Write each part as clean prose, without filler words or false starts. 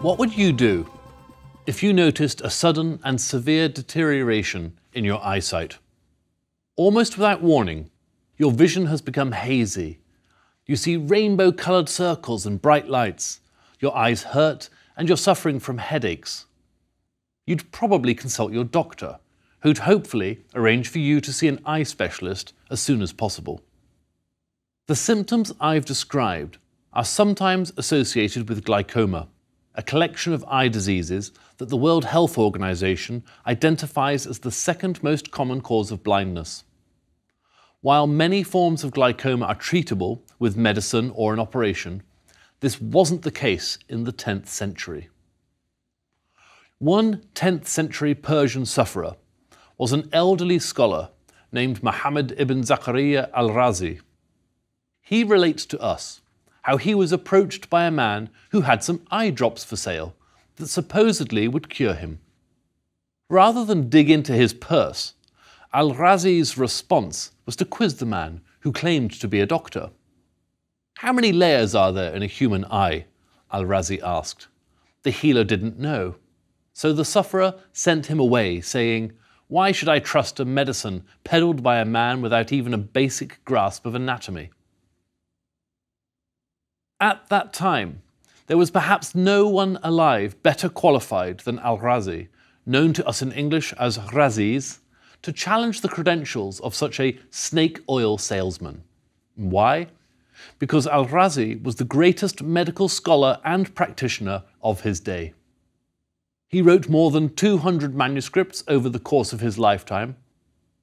What would you do if you noticed a sudden and severe deterioration in your eyesight? Almost without warning, your vision has become hazy. You see rainbow-coloured circles and bright lights. Your eyes hurt and you're suffering from headaches. You'd probably consult your doctor, who'd hopefully arrange for you to see an eye specialist as soon as possible. The symptoms I've described are sometimes associated with glaucoma, a collection of eye diseases that the World Health Organization identifies as the second most common cause of blindness. While many forms of glaucoma are treatable with medicine or an operation, this wasn't the case in the 10th century. One 10th century Persian sufferer was an elderly scholar named Muhammad ibn Zakaria al-Razi. He relates to us how he was approached by a man who had some eye drops for sale that supposedly would cure him. Rather than dig into his purse, al-Razi's response was to quiz the man who claimed to be a doctor. "How many layers are there in a human eye?" al-Razi asked. The healer didn't know, so the sufferer sent him away, saying, "Why should I trust a medicine peddled by a man without even a basic grasp of anatomy?" At that time, there was perhaps no one alive better qualified than al-Razi, known to us in English as Raziz, to challenge the credentials of such a snake oil salesman. Why? Because al-Razi was the greatest medical scholar and practitioner of his day. He wrote more than 200 manuscripts over the course of his lifetime,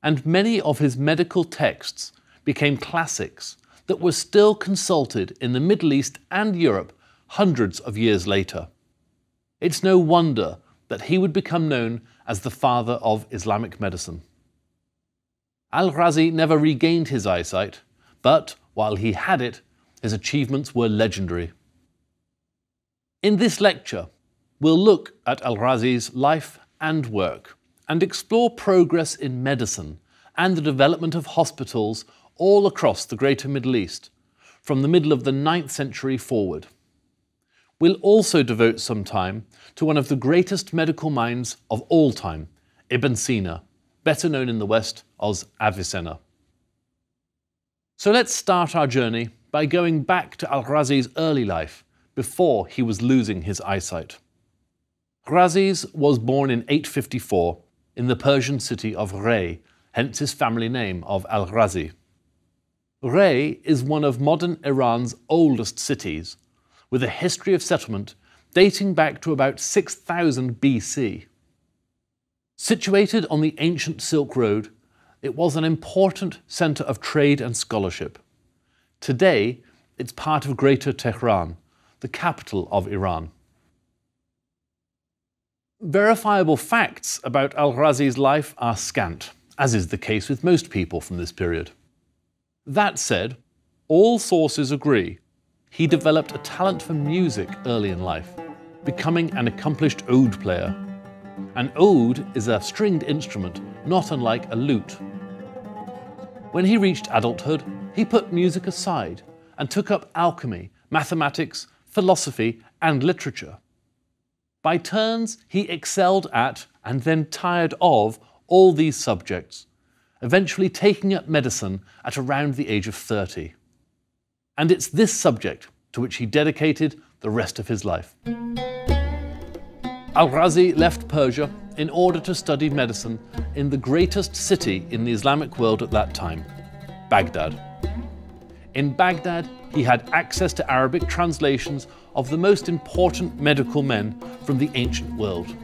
and many of his medical texts became classics that were still consulted in the Middle East and Europe hundreds of years later. It's no wonder that he would become known as the father of Islamic medicine. Al-Razi never regained his eyesight, but while he had it, his achievements were legendary. In this lecture, we'll look at al-Razi's life and work and explore progress in medicine and the development of hospitals all across the greater Middle East, from the middle of the 9th century forward. We'll also devote some time to one of the greatest medical minds of all time, Ibn Sina, better known in the West as Avicenna. So let's start our journey by going back to al-Razi's early life, before he was losing his eyesight. Raziz was born in 854 in the Persian city of Rey, hence his family name of al-Razi. Rey is one of modern Iran's oldest cities, with a history of settlement dating back to about 6000 BC. Situated on the ancient Silk Road, it was an important centre of trade and scholarship. Today, it's part of Greater Tehran, the capital of Iran. Verifiable facts about al-Razi's life are scant, as is the case with most people from this period. That said, all sources agree he developed a talent for music early in life, becoming an accomplished oud player. An oud is a stringed instrument, not unlike a lute. When he reached adulthood, he put music aside and took up alchemy, mathematics, philosophy, and literature. By turns, he excelled at, and then tired of, all these subjects, eventually taking up medicine at around the age of 30. And it's this subject to which he dedicated the rest of his life. Al-Razi left Persia in order to study medicine in the greatest city in the Islamic world at that time, Baghdad. In Baghdad, he had access to Arabic translations of the most important medical men from the ancient world.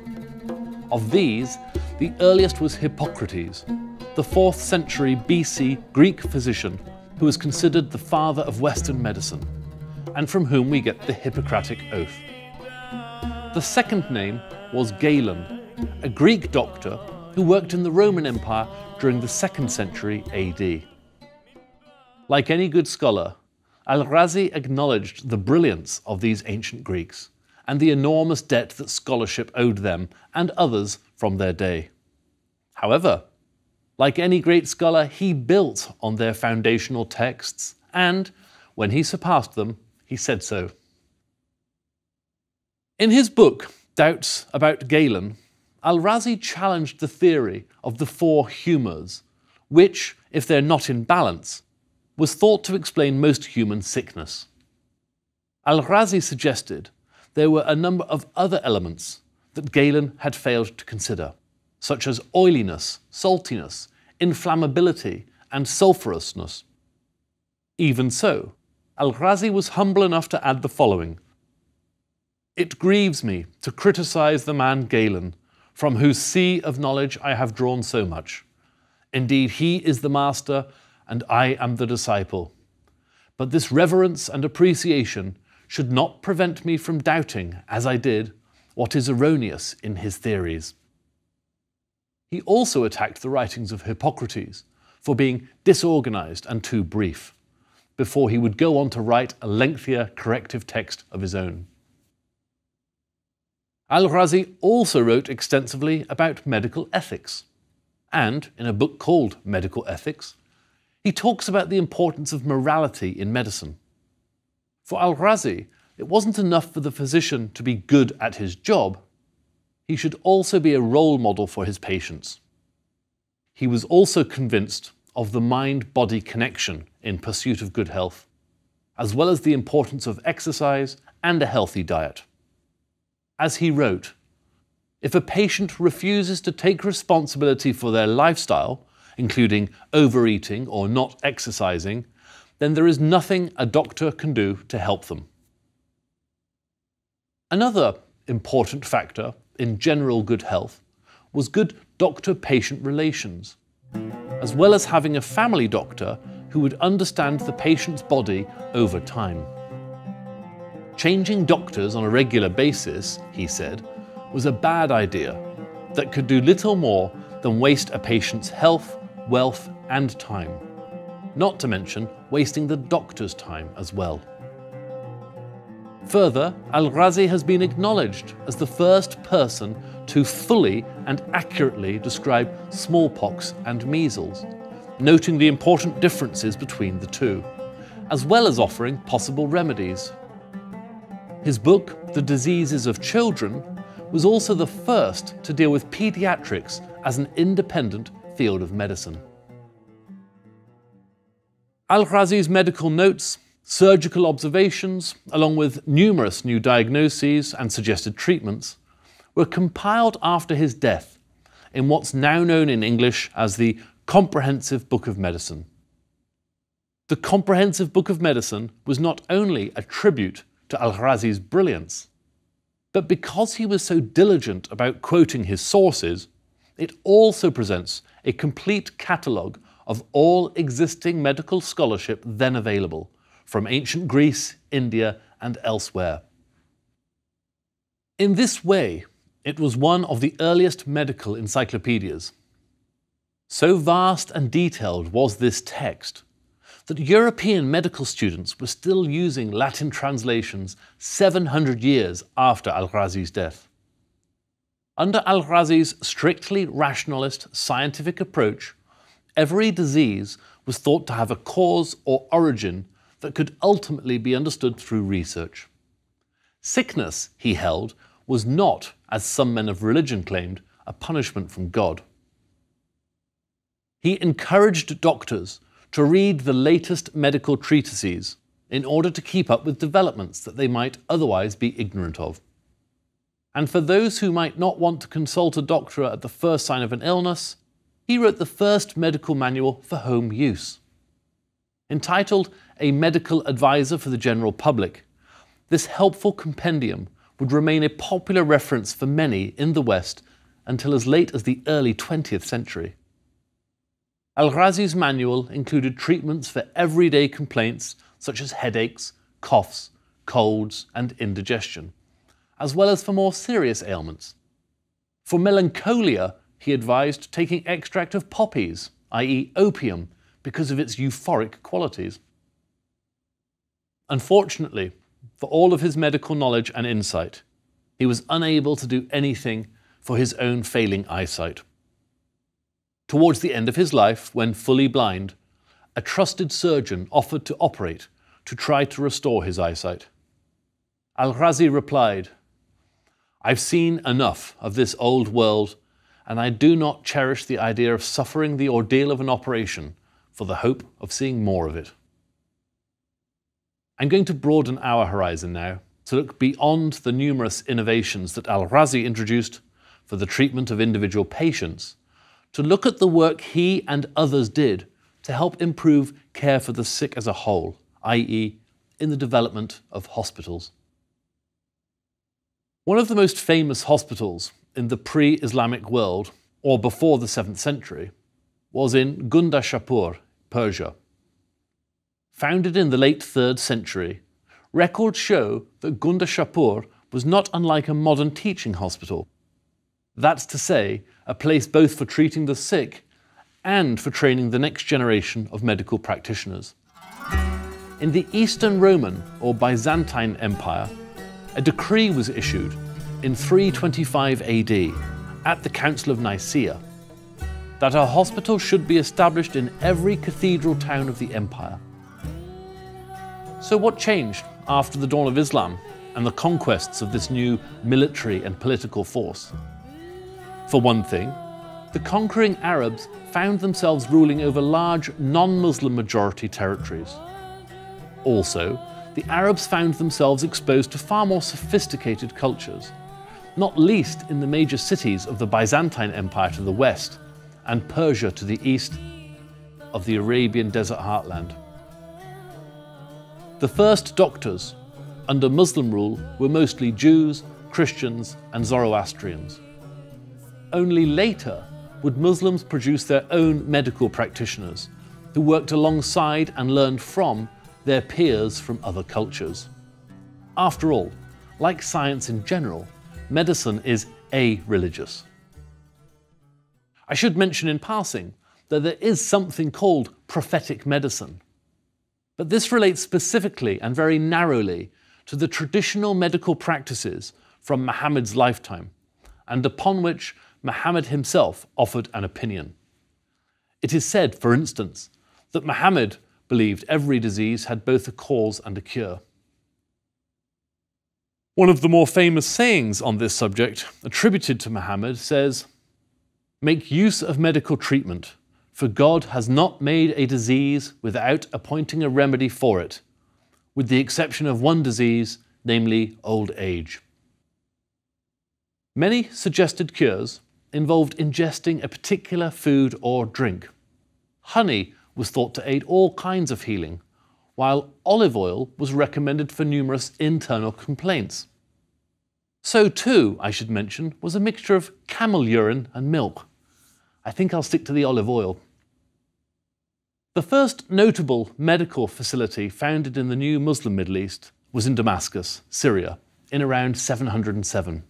Of these, the earliest was Hippocrates, the 4th century BC Greek physician who was considered the father of Western medicine, and from whom we get the Hippocratic Oath. The second name was Galen, a Greek doctor who worked in the Roman Empire during the 2nd century AD. Like any good scholar, Al-Razi acknowledged the brilliance of these ancient Greeks and the enormous debt that scholarship owed them and others from their day. However, like any great scholar, he built on their foundational texts, and when he surpassed them, he said so. In his book, Doubts About Galen, Al-Razi challenged the theory of the four humours, which, if they're not in balance, was thought to explain most human sickness. Al-Razi suggested there were a number of other elements that Galen had failed to consider, such as oiliness, saltiness, inflammability, and sulphurousness. Even so, Al-Razi was humble enough to add the following: "It grieves me to criticise the man Galen, from whose sea of knowledge I have drawn so much. Indeed, he is the master, and I am the disciple. But this reverence and appreciation should not prevent me from doubting, as I did, what is erroneous in his theories." He also attacked the writings of Hippocrates for being disorganized and too brief, before he would go on to write a lengthier corrective text of his own. Al-Razi also wrote extensively about medical ethics, and in a book called Medical Ethics, he talks about the importance of morality in medicine. For Al-Razi, it wasn't enough for the physician to be good at his job, he should also be a role model for his patients. He was also convinced of the mind-body connection in pursuit of good health, as well as the importance of exercise and a healthy diet. As he wrote, "If a patient refuses to take responsibility for their lifestyle, including overeating or not exercising, then there is nothing a doctor can do to help them." Another important factor in general good health was good doctor-patient relations, as well as having a family doctor who would understand the patient's body over time. Changing doctors on a regular basis, he said, was a bad idea that could do little more than waste a patient's health, wealth, and time, not to mention wasting the doctor's time as well. Further, Al-Razi has been acknowledged as the first person to fully and accurately describe smallpox and measles, noting the important differences between the two, as well as offering possible remedies. His book, The Diseases of Children, was also the first to deal with pediatrics as an independent field of medicine. Al-Razi's medical notes, surgical observations, along with numerous new diagnoses and suggested treatments, were compiled after his death in what's now known in English as the Comprehensive Book of Medicine. The Comprehensive Book of Medicine was not only a tribute to Al-Razi's brilliance, but because he was so diligent about quoting his sources, it also presents a complete catalogue of all existing medical scholarship then available, from ancient Greece, India, and elsewhere. In this way, it was one of the earliest medical encyclopedias. So vast and detailed was this text that European medical students were still using Latin translations 700 years after Al-Razi's death. Under Al-Razi's strictly rationalist scientific approach, every disease was thought to have a cause or origin that could ultimately be understood through research. Sickness, he held, was not, as some men of religion claimed, a punishment from God. He encouraged doctors to read the latest medical treatises in order to keep up with developments that they might otherwise be ignorant of. And for those who might not want to consult a doctor at the first sign of an illness, he wrote the first medical manual for home use. Entitled A Medical Advisor for the General Public, this helpful compendium would remain a popular reference for many in the West until as late as the early 20th century. Al-Razi's manual included treatments for everyday complaints such as headaches, coughs, colds, and indigestion, as well as for more serious ailments. For melancholia, he advised taking extract of poppies, i.e. opium, because of its euphoric qualities. Unfortunately, for all of his medical knowledge and insight, he was unable to do anything for his own failing eyesight. Towards the end of his life, when fully blind, a trusted surgeon offered to operate to try to restore his eyesight. Al-Razi replied, I've seen enough of this old world, and I do not cherish the idea of suffering the ordeal of an operation for the hope of seeing more of it. I'm going to broaden our horizon now to look beyond the numerous innovations that Al-Razi introduced for the treatment of individual patients, to look at the work he and others did to help improve care for the sick as a whole, i.e., in the development of hospitals. One of the most famous hospitals in the pre-Islamic world, or before the 7th century, was in Gundashapur, Persia. Founded in the late 3rd century, records show that Gundashapur was not unlike a modern teaching hospital. That's to say, a place both for treating the sick and for training the next generation of medical practitioners. In the Eastern Roman or Byzantine Empire, a decree was issued in 325 AD at the Council of Nicaea that a hospital should be established in every cathedral town of the empire. So what changed after the dawn of Islam and the conquests of this new military and political force? For one thing, the conquering Arabs found themselves ruling over large non-Muslim majority territories. Also, the Arabs found themselves exposed to far more sophisticated cultures, not least in the major cities of the Byzantine Empire to the west and Persia to the east of the Arabian desert heartland. The first doctors under Muslim rule were mostly Jews, Christians, and Zoroastrians. Only later would Muslims produce their own medical practitioners who worked alongside and learned from their peers from other cultures. After all, like science in general, medicine is a-religious. I should mention in passing that there is something called prophetic medicine. But this relates specifically and very narrowly to the traditional medical practices from Muhammad's lifetime, and upon which Muhammad himself offered an opinion. It is said, for instance, that Muhammad believed every disease had both a cause and a cure. One of the more famous sayings on this subject, attributed to Muhammad, says, "Make use of medical treatment, for God has not made a disease without appointing a remedy for it, with the exception of one disease, namely old age." Many suggested cures involved ingesting a particular food or drink. Honey was thought to aid all kinds of healing, while olive oil was recommended for numerous internal complaints. So too, I should mention, was a mixture of camel urine and milk. I think I'll stick to the olive oil. The first notable medical facility founded in the new Muslim Middle East was in Damascus, Syria, in around 707.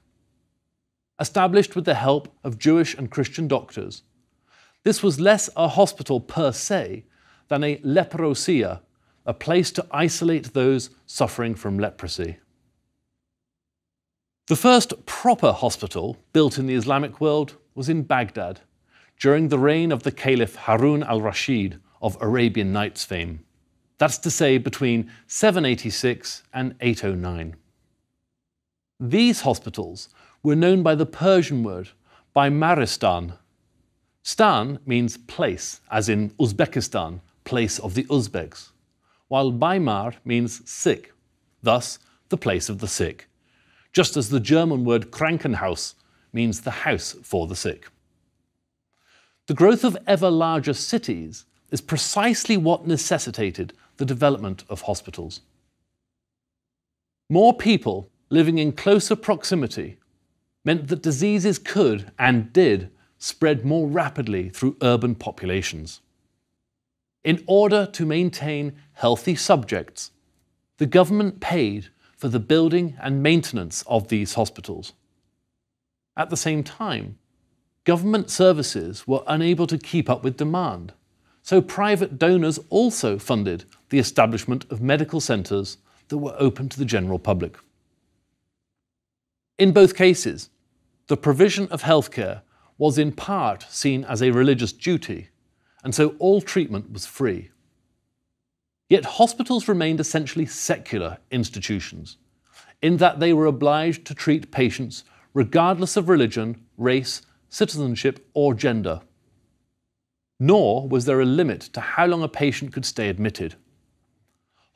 Established with the help of Jewish and Christian doctors, this was less a hospital per se than a leprosia, a place to isolate those suffering from leprosy. The first proper hospital built in the Islamic world was in Baghdad, during the reign of the Caliph Harun al-Rashid of Arabian Nights fame. That's to say between 786 and 809. These hospitals were known by the Persian word Baymaristan. Stan means place, as in Uzbekistan, place of the Uzbeks, while Baymar means sick, thus the place of the sick, just as the German word Krankenhaus means the house for the sick. The growth of ever larger cities is precisely what necessitated the development of hospitals. More people living in closer proximity meant that diseases could, and did, spread more rapidly through urban populations. In order to maintain healthy subjects, the government paid for the building and maintenance of these hospitals. At the same time, government services were unable to keep up with demand, so private donors also funded the establishment of medical centres that were open to the general public. In both cases, the provision of healthcare was in part seen as a religious duty, and so all treatment was free. Yet hospitals remained essentially secular institutions, in that they were obliged to treat patients regardless of religion, race, citizenship, or gender. Nor was there a limit to how long a patient could stay admitted.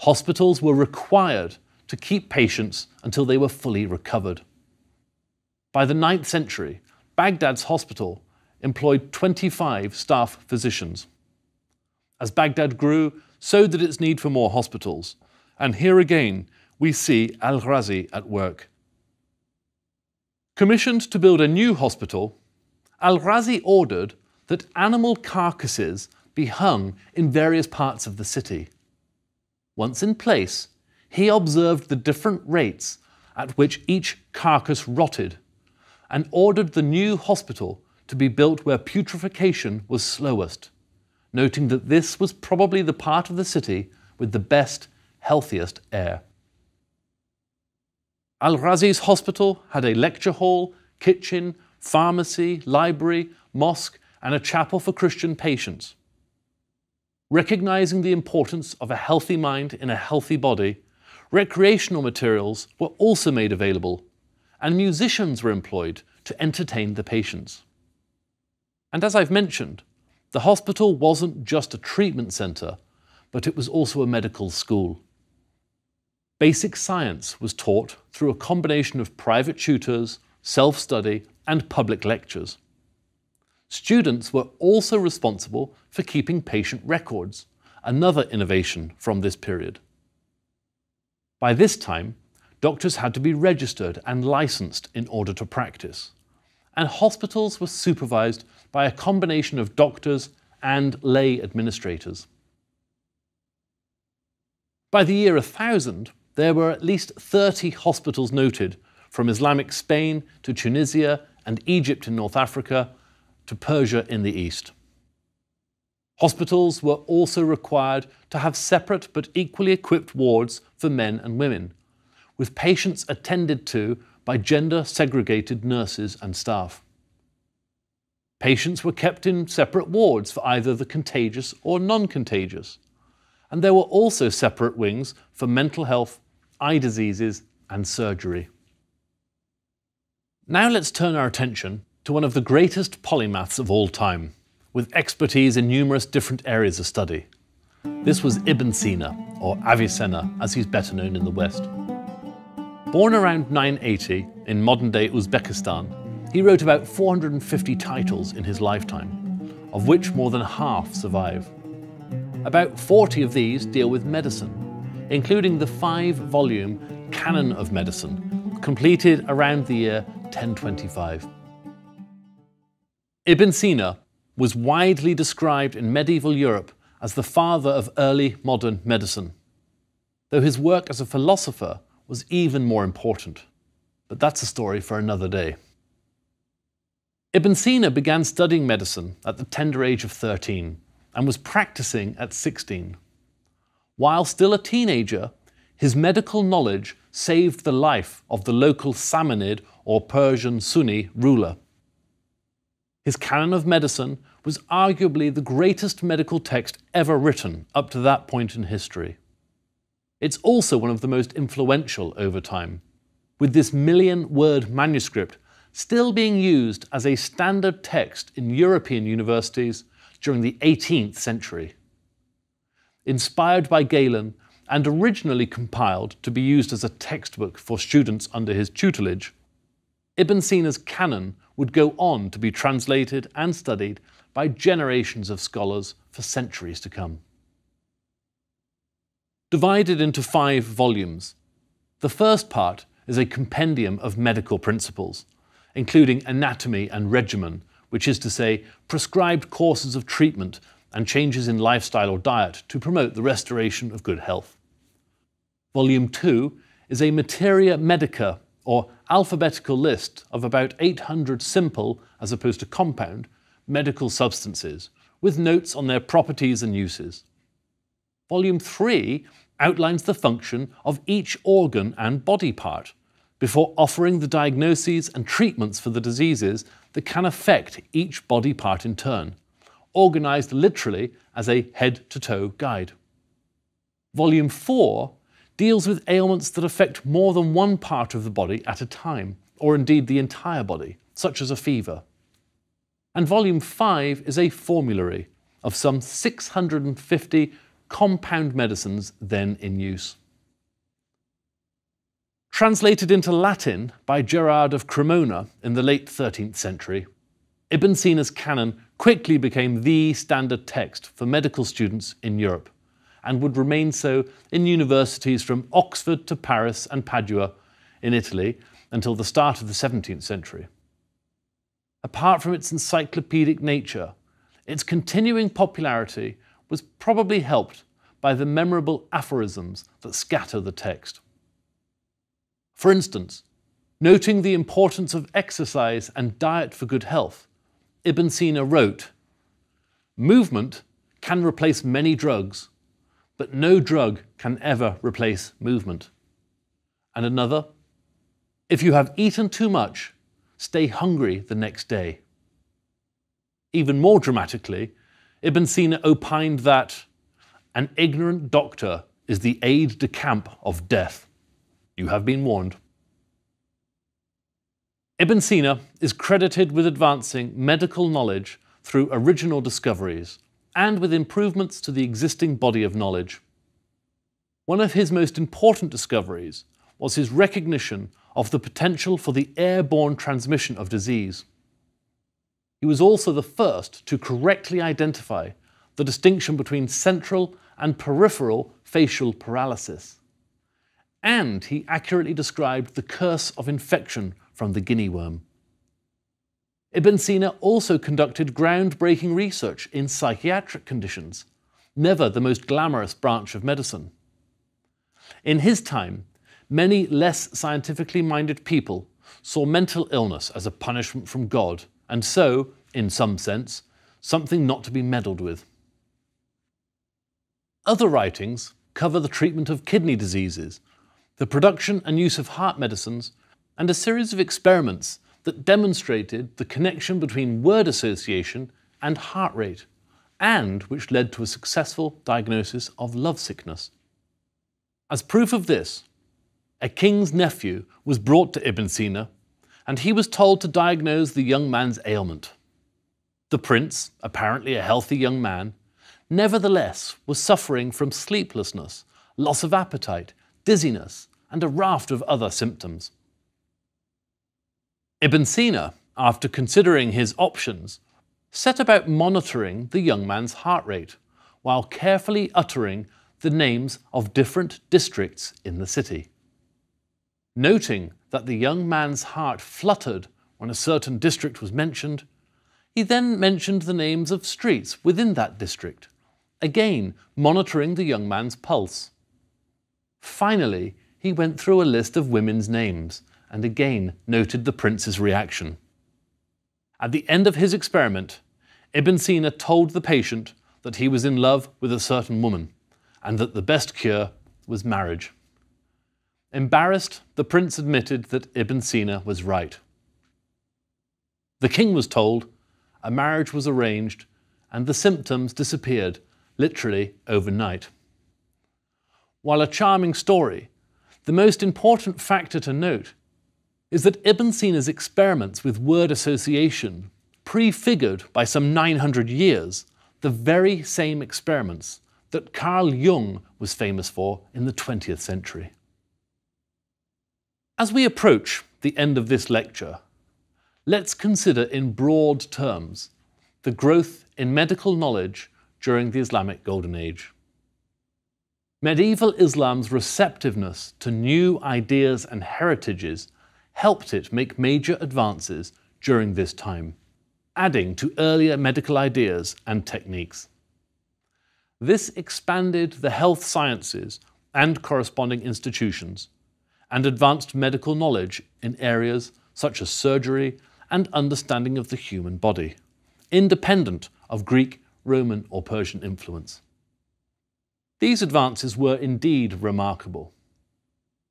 Hospitals were required to keep patients until they were fully recovered. By the 9th century, Baghdad's hospital employed 25 staff physicians. As Baghdad grew, so did its need for more hospitals, and here again we see Al-Ghazi at work. Commissioned to build a new hospital, Al-Ghazi ordered that animal carcasses be hung in various parts of the city. Once in place, he observed the different rates at which each carcass rotted and ordered the new hospital to be built where putrefaction was slowest, noting that this was probably the part of the city with the best, healthiest air. Al-Ghazi's hospital had a lecture hall, kitchen, pharmacy, library, mosque, and a chapel for Christian patients. Recognizing the importance of a healthy mind in a healthy body, recreational materials were also made available, and musicians were employed to entertain the patients. And as I've mentioned, the hospital wasn't just a treatment centre, but it was also a medical school. Basic science was taught through a combination of private tutors, self-study, and public lectures. Students were also responsible for keeping patient records, another innovation from this period. By this time, doctors had to be registered and licensed in order to practice, and hospitals were supervised by a combination of doctors and lay administrators. By the year 1000, there were at least 30 hospitals noted, from Islamic Spain to Tunisia and Egypt in North Africa to Persia in the east. Hospitals were also required to have separate but equally equipped wards for men and women, with patients attended to by gender-segregated nurses and staff. Patients were kept in separate wards for either the contagious or non-contagious, and there were also separate wings for mental health, eye diseases, and surgery. Now let's turn our attention to one of the greatest polymaths of all time, with expertise in numerous different areas of study. This was Ibn Sina, or Avicenna, as he's better known in the West. Born around 980 in modern-day Uzbekistan, he wrote about 450 titles in his lifetime, of which more than half survive. About 40 of these deal with medicine, including the 5-volume Canon of Medicine, completed around the year 1025. Ibn Sina was widely described in medieval Europe as the father of early modern medicine, though his work as a philosopher was even more important. But that's a story for another day. Ibn Sina began studying medicine at the tender age of 13 and was practicing at 16. While still a teenager, his medical knowledge saved the life of the local Samanid or Persian Sunni ruler. His Canon of Medicine was arguably the greatest medical text ever written up to that point in history. It's also one of the most influential over time, with this 1,000,000-word manuscript still being used as a standard text in European universities during the 18th century. Inspired by Galen and originally compiled to be used as a textbook for students under his tutelage, Ibn Sina's Canon would go on to be translated and studied by generations of scholars for centuries to come. Divided into 5 volumes, the first part is a compendium of medical principles, including anatomy and regimen, which is to say, prescribed courses of treatment and changes in lifestyle or diet to promote the restoration of good health. Volume 2 is a materia medica, or alphabetical list of about 800 simple, as opposed to compound, medical substances, with notes on their properties and uses. Volume 3 outlines the function of each organ and body part, before offering the diagnoses and treatments for the diseases that can affect each body part in turn, organised literally as a head-to-toe guide. Volume 4 deals with ailments that affect more than one part of the body at a time, or indeed the entire body, such as a fever. And volume 5 is a formulary of some 650 compound medicines then in use. Translated into Latin by Gerard of Cremona in the late 13th century, Ibn Sina's canon quickly became the standard text for medical students in Europe, and would remain so in universities from Oxford to Paris and Padua in Italy until the start of the 17th century. Apart from its encyclopedic nature, its continuing popularity was probably helped by the memorable aphorisms that scatter the text. For instance, noting the importance of exercise and diet for good health, Ibn Sina wrote, "Movement can replace many drugs, but no drug can ever replace movement." And another, "If you have eaten too much, stay hungry the next day." Even more dramatically, Ibn Sina opined that an ignorant doctor is the aide-de-camp of death. You have been warned. Ibn Sina is credited with advancing medical knowledge through original discoveries and with improvements to the existing body of knowledge. One of his most important discoveries was his recognition of the potential for the airborne transmission of disease. He was also the first to correctly identify the distinction between central and peripheral facial paralysis. And he accurately described the curse of infection from the guinea worm. Ibn Sina also conducted groundbreaking research in psychiatric conditions, never the most glamorous branch of medicine. In his time, many less scientifically minded people saw mental illness as a punishment from God, and so, in some sense, something not to be meddled with. Other writings cover the treatment of kidney diseases, the production and use of heart medicines, and a series of experiments that demonstrated the connection between word association and heart rate, and which led to a successful diagnosis of lovesickness. As proof of this, a king's nephew was brought to Ibn Sina, and he was told to diagnose the young man's ailment. The prince, apparently a healthy young man, nevertheless was suffering from sleeplessness, loss of appetite, dizziness, and a raft of other symptoms. Ibn Sina, after considering his options, set about monitoring the young man's heart rate, while carefully uttering the names of different districts in the city. Noting that the young man's heart fluttered when a certain district was mentioned, he then mentioned the names of streets within that district, again monitoring the young man's pulse. Finally, he went through a list of women's names and again noted the prince's reaction. At the end of his experiment, Ibn Sina told the patient that he was in love with a certain woman and that the best cure was marriage. Embarrassed, the prince admitted that Ibn Sina was right. The king was told, a marriage was arranged, and the symptoms disappeared, literally overnight. While a charming story, the most important factor to note is that Ibn Sina's experiments with word association prefigured by some 900 years the very same experiments that Carl Jung was famous for in the 20th century. As we approach the end of this lecture, let's consider in broad terms the growth in medical knowledge during the Islamic Golden Age. Medieval Islam's receptiveness to new ideas and heritages helped it make major advances during this time, adding to earlier medical ideas and techniques. This expanded the health sciences and corresponding institutions, and advanced medical knowledge in areas such as surgery and understanding of the human body, independent of Greek, Roman or Persian influence. These advances were indeed remarkable.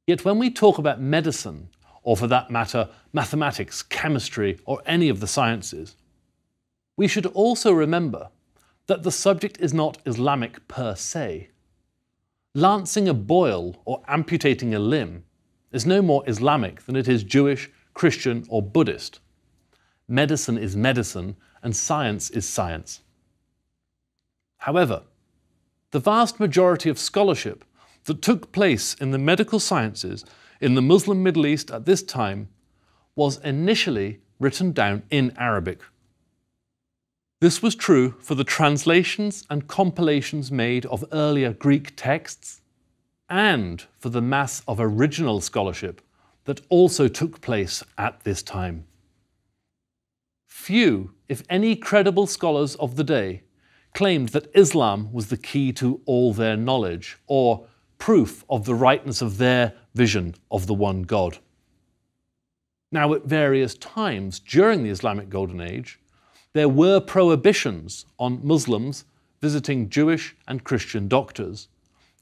Yet when we talk about medicine, or for that matter, mathematics, chemistry, or any of the sciences, we should also remember that the subject is not Islamic per se. Lancing a boil or amputating a limb is no more Islamic than it is Jewish, Christian, or Buddhist. Medicine is medicine, and science is science. However, the vast majority of scholarship that took place in the medical sciences in the Muslim Middle East at this time was initially written down in Arabic. This was true for the translations and compilations made of earlier Greek texts, and for the mass of original scholarship that also took place at this time. Few, if any, credible scholars of the day claimed that Islam was the key to all their knowledge, or proof of the rightness of their vision of the one God. Now, at various times during the Islamic Golden Age, there were prohibitions on Muslims visiting Jewish and Christian doctors,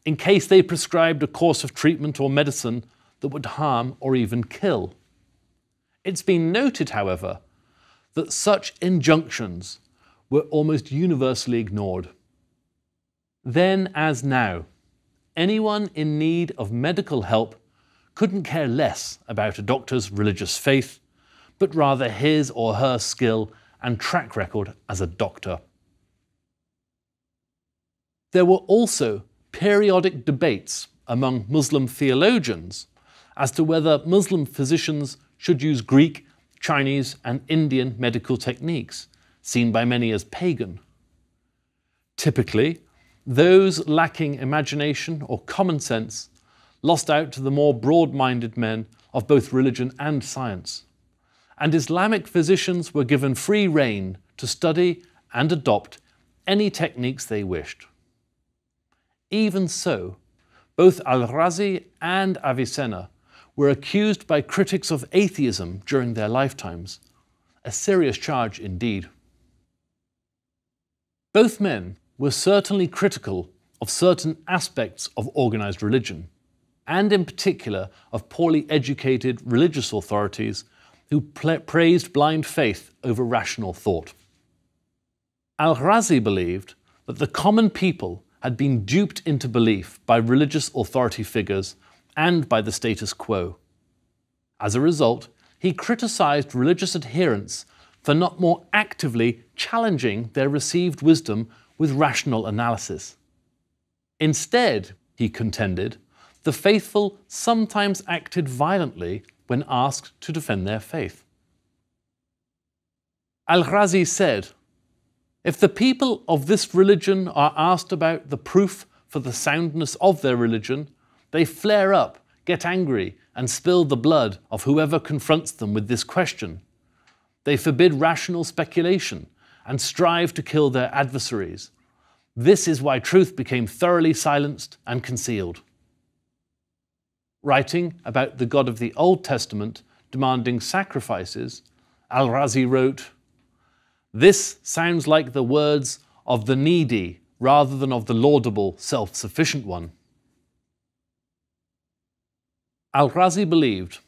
in case they prescribed a course of treatment or medicine that would harm or even kill. It's been noted, however, that such injunctions were almost universally ignored. Then as now, anyone in need of medical help couldn't care less about a doctor's religious faith, but rather his or her skill and track record as a doctor. There were also periodic debates among Muslim theologians as to whether Muslim physicians should use Greek, Chinese, and Indian medical techniques, seen by many as pagan. Typically, those lacking imagination or common sense lost out to the more broad-minded men of both religion and science, and Islamic physicians were given free rein to study and adopt any techniques they wished. Even so, both Al-Razi and Avicenna were accused by critics of atheism during their lifetimes, a serious charge indeed. Both men were certainly critical of certain aspects of organized religion, and in particular of poorly educated religious authorities who praised blind faith over rational thought. Al-Razi believed that the common people had been duped into belief by religious authority figures and by the status quo. As a result, he criticized religious adherents for not more actively challenging their received wisdom with rational analysis. Instead, he contended, the faithful sometimes acted violently when asked to defend their faith. Al-Razi said, "If the people of this religion are asked about the proof for the soundness of their religion, they flare up, get angry, and spill the blood of whoever confronts them with this question. They forbid rational speculation and strive to kill their adversaries. This is why truth became thoroughly silenced and concealed." Writing about the God of the Old Testament demanding sacrifices, Al-Razi wrote, "This sounds like the words of the needy rather than of the laudable, self-sufficient one." Al-Razi believed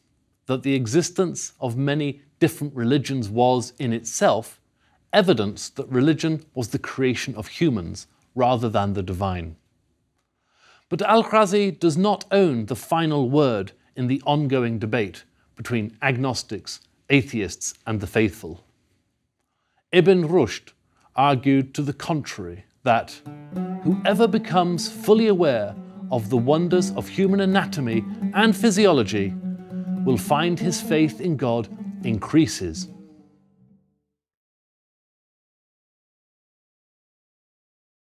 that the existence of many different religions was, in itself, evidence that religion was the creation of humans rather than the divine. But Al-Razi does not own the final word in the ongoing debate between agnostics, atheists, and the faithful. Ibn Rushd argued to the contrary, that whoever becomes fully aware of the wonders of human anatomy and physiology will find his faith in God increases